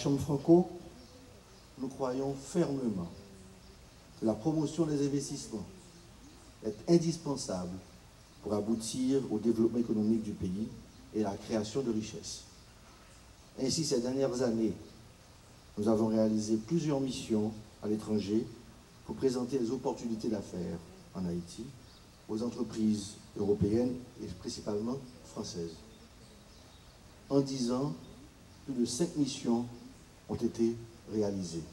Chambre Franco, nous croyons fermement que la promotion des investissements est indispensable pour aboutir au développement économique du pays et à la création de richesses. Ainsi, ces dernières années, nous avons réalisé plusieurs missions à l'étranger pour présenter les opportunités d'affaires en Haïti aux entreprises européennes et principalement françaises. En 10 ans, plus de 5 missions ont été réalisées.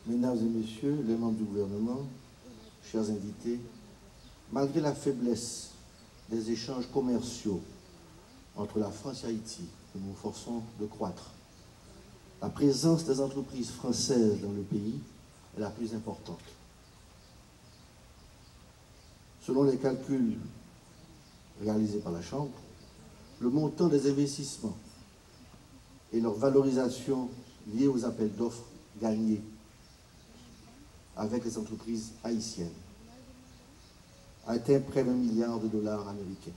Mesdames et messieurs, les membres du gouvernement, chers invités, malgré la faiblesse des échanges commerciaux entre la France et Haïti, que nous nous forçons de croître, la présence des entreprises françaises dans le pays est la plus importante. Selon les calculs réalisés par la Chambre, le montant des investissements et leur valorisation liée aux appels d'offres gagnés avec les entreprises haïtiennes a atteint près d'1 milliard de dollars américains.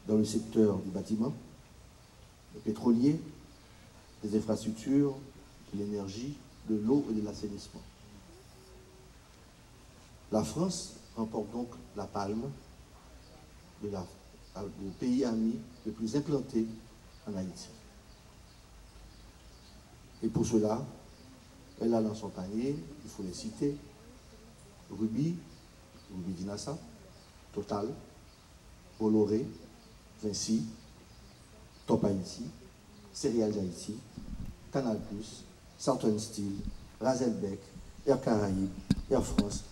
Dans le secteur du bâtiment, le pétrolier, des infrastructures, de l'énergie, de l'eau et de l'assainissement. La France remporte donc la palme du pays ami le plus implanté en Haïti. Et pour cela, elle a dans son panier, il faut les citer, Ruby Dinassa, Total, Bolloré, Vinci, Top Haïti, Céréales d'Haïti, Canal+, Southern Steel, Razelbeck, Air Caraïbes, Air France,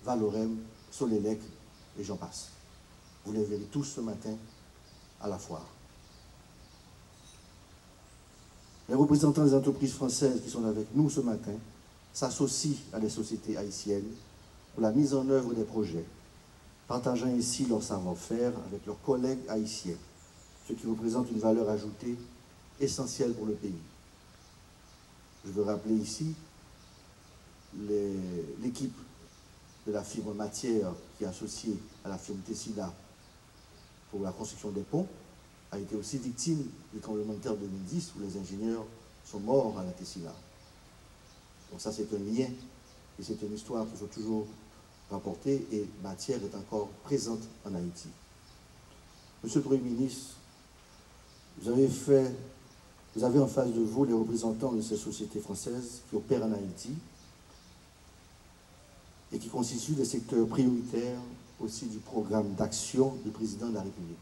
Valorem, Solélec et j'en passe. Vous les verrez tous ce matin à la foire. Les représentants des entreprises françaises qui sont avec nous ce matin s'associent à des sociétés haïtiennes pour la mise en œuvre des projets, partageant ainsi leur savoir-faire avec leurs collègues haïtiens, ce qui représente une valeur ajoutée essentielle pour le pays. Je veux rappeler ici l'équipe de la firme Matière qui est associée à la firme Tessila pour la construction des ponts, a été aussi victime du tremblement de terre de 2010 où les ingénieurs sont morts à la Tessila. Donc ça c'est un lien et c'est une histoire qu'il faut toujours rapporter et Matière est encore présente en Haïti. Monsieur le Premier ministre, vous avez en face de vous les représentants de ces sociétés françaises qui opèrent en Haïti et qui constituent des secteurs prioritaires aussi du programme d'action du président de la République.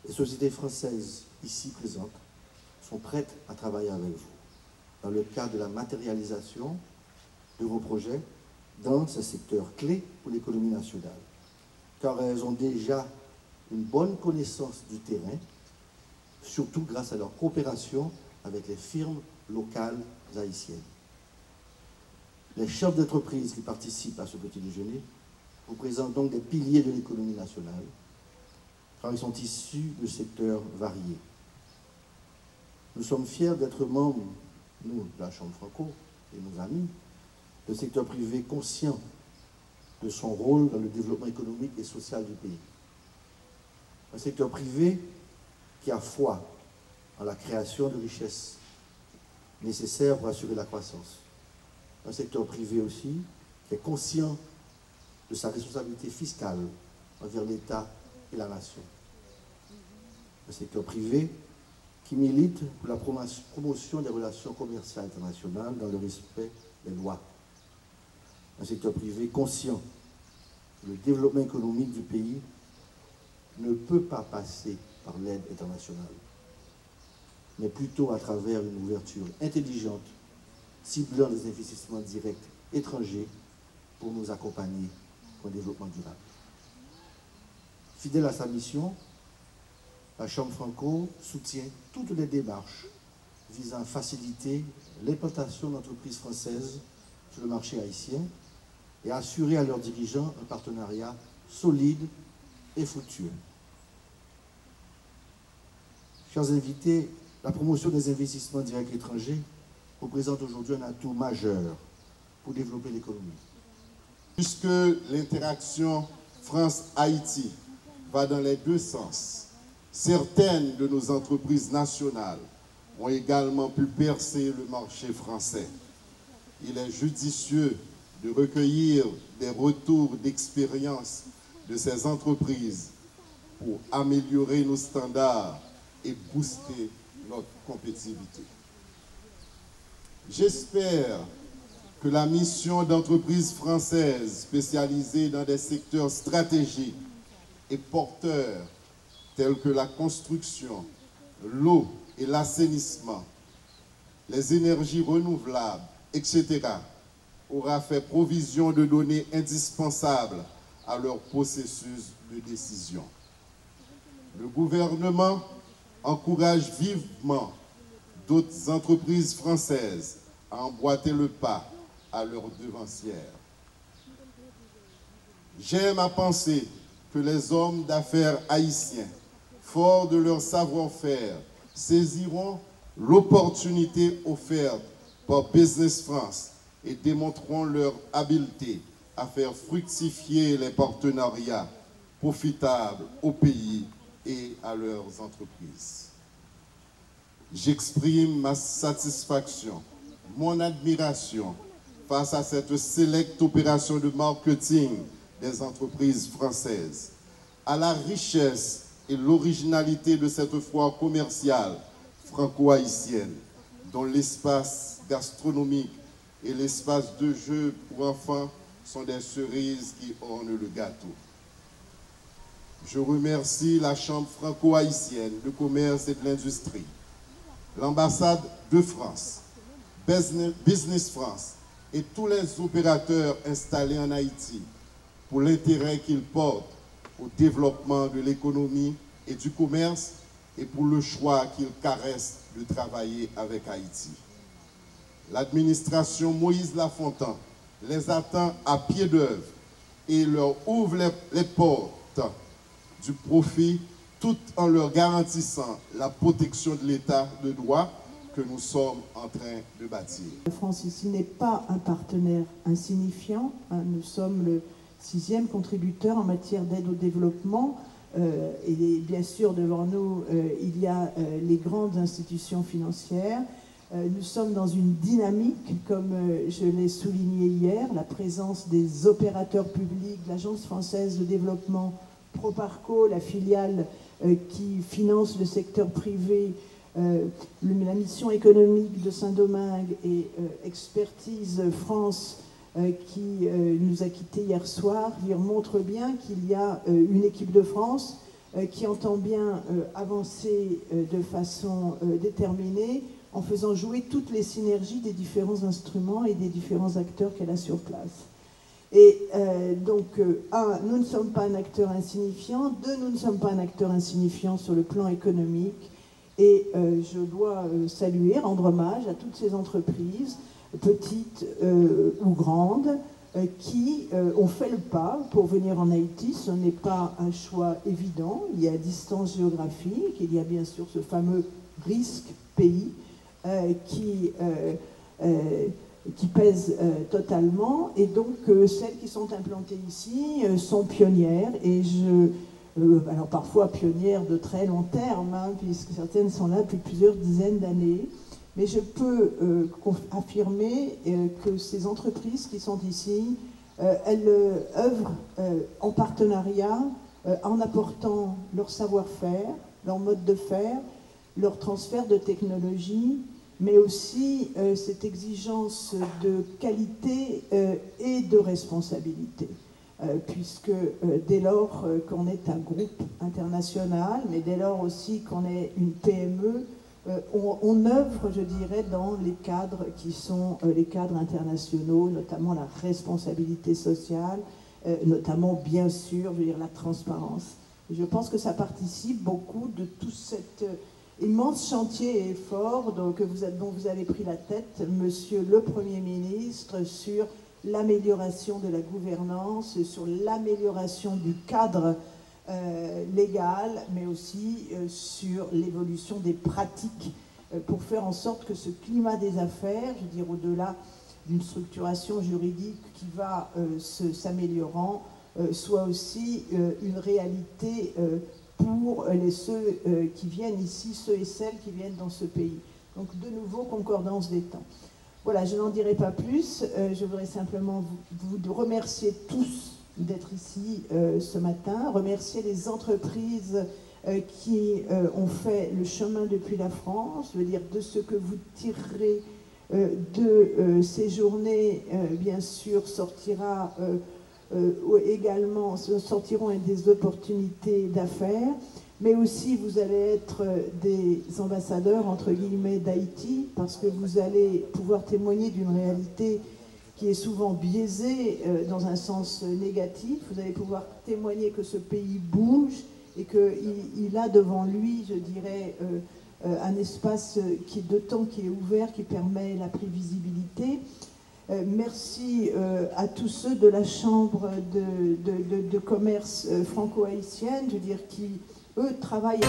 Les sociétés françaises ici présentes sont prêtes à travailler avec vous dans le cadre de la matérialisation de vos projets dans ces secteurs clés pour l'économie nationale, car elles ont déjà une bonne connaissance du terrain, surtout grâce à leur coopération avec les firmes locales haïtiennes. Les chefs d'entreprise qui participent à ce petit déjeuner représentent donc des piliers de l'économie nationale, car ils sont issus de secteurs variés. Nous sommes fiers d'être membres, nous, de la Chambre Franco et nos amis, de secteur privé conscient de son rôle dans le développement économique et social du pays. Un secteur privé qui a foi en la création de richesses nécessaires pour assurer la croissance. Un secteur privé aussi qui est conscient de sa responsabilité fiscale envers l'État et la nation. Un secteur privé qui milite pour la promotion des relations commerciales internationales dans le respect des lois. Un secteur privé conscient que le développement économique du pays ne peut pas passer par l'aide internationale, mais plutôt à travers une ouverture intelligente, ciblant des investissements directs étrangers pour nous accompagner pour un développement durable. Fidèle à sa mission, la Chambre Franco soutient toutes les démarches visant à faciliter l'implantation d'entreprises françaises sur le marché haïtien et à assurer à leurs dirigeants un partenariat solide et fructueux. Chers invités, la promotion des investissements directs étrangers représente aujourd'hui un atout majeur pour développer l'économie. Puisque l'interaction France-Haïti va dans les deux sens. Certaines de nos entreprises nationales ont également pu percer le marché français. Il est judicieux de recueillir des retours d'expérience de ces entreprises pour améliorer nos standards et booster notre compétitivité. J'espère que la mission d'entreprises françaises spécialisées dans des secteurs stratégiques et porteurs tels que la construction, l'eau et l'assainissement, les énergies renouvelables, etc., aura fait provision de données indispensables à leur processus de décision. Le gouvernement encourage vivement d'autres entreprises françaises à emboîter le pas à leurs devancières. J'aime à penser que les hommes d'affaires haïtiens, forts de leur savoir-faire, saisiront l'opportunité offerte par Business France et démontreront leur habileté à faire fructifier les partenariats profitables au pays et à leurs entreprises. J'exprime ma satisfaction, mon admiration face à cette sélecte opération de marketing des entreprises françaises, à la richesse et l'originalité de cette foire commerciale franco-haïtienne, dont l'espace gastronomique et l'espace de jeu pour enfants sont des cerises qui ornent le gâteau. Je remercie la Chambre franco-haïtienne de commerce et de l'industrie, l'ambassade de France, Business France et tous les opérateurs installés en Haïti pour l'intérêt qu'ils portent au développement de l'économie et du commerce et pour le choix qu'ils caressent de travailler avec Haïti. L'administration Moïse Lafontaine les attend à pied d'œuvre et leur ouvre les portes du profit tout en leur garantissant la protection de l'État de droit que nous sommes en train de bâtir. La France ici n'est pas un partenaire insignifiant. Nous sommes le 6e contributeur en matière d'aide au développement. Et bien sûr, devant nous, il y a les grandes institutions financières. Nous sommes dans une dynamique, comme je l'ai souligné hier, la présence des opérateurs publics, l'Agence française de développement, Proparco, la filiale qui finance le secteur privé, la mission économique de Saint-Domingue et Expertise France qui nous a quittés hier soir, montre bien qu'il y a une équipe de France qui entend bien avancer de façon déterminée en faisant jouer toutes les synergies des différents instruments et des différents acteurs qu'elle a sur place. Et donc, un, nous ne sommes pas un acteur insignifiant. Deux, nous ne sommes pas un acteur insignifiant sur le plan économique. Et je dois saluer, rendre hommage à toutes ces entreprises, petites ou grandes, qui ont fait le pas pour venir en Haïti. Ce n'est pas un choix évident. Il y a distance géographique, il y a bien sûr ce fameux risque pays qui pèse totalement. Et donc, celles qui sont implantées ici sont pionnières. Et alors parfois pionnières de très long terme, puisque certaines sont là depuis plusieurs dizaines d'années. Mais je peux affirmer que ces entreprises qui sont ici, elles œuvrent en partenariat, en apportant leur savoir-faire, leur mode de faire, leur transfert de technologie, mais aussi cette exigence de qualité et de responsabilité. Puisque dès lors qu'on est un groupe international, mais dès lors aussi qu'on est une PME, on œuvre, je dirais, dans les cadres qui sont les cadres internationaux, notamment la responsabilité sociale, notamment, bien sûr, je veux dire, la transparence. Et je pense que ça participe beaucoup de tout cet immense chantier et effort dont vous avez pris la tête, Monsieur le Premier ministre, sur l'amélioration de la gouvernance, sur l'amélioration du cadre légal, mais aussi sur l'évolution des pratiques pour faire en sorte que ce climat des affaires, je veux dire au-delà d'une structuration juridique qui va s'améliorant, soit aussi une réalité pour ceux qui viennent ici, ceux et celles qui viennent dans ce pays. Donc de nouveau, concordance des temps. Voilà, je n'en dirai pas plus. Je voudrais simplement vous remercier tous d'être ici ce matin, remercier les entreprises qui ont fait le chemin depuis la France, je veux dire de ce que vous tirerez de ces journées, bien sûr, sortiront des opportunités d'affaires, mais aussi vous allez être des ambassadeurs, entre guillemets, d'Haïti, parce que vous allez pouvoir témoigner d'une réalité qui est souvent biaisée dans un sens négatif. Vous allez pouvoir témoigner que ce pays bouge et qu'il a devant lui, je dirais, un espace de temps qui est ouvert, qui permet la prévisibilité. Merci à tous ceux de la Chambre de commerce franco-haïtienne, je veux dire, qui, eux, travaillent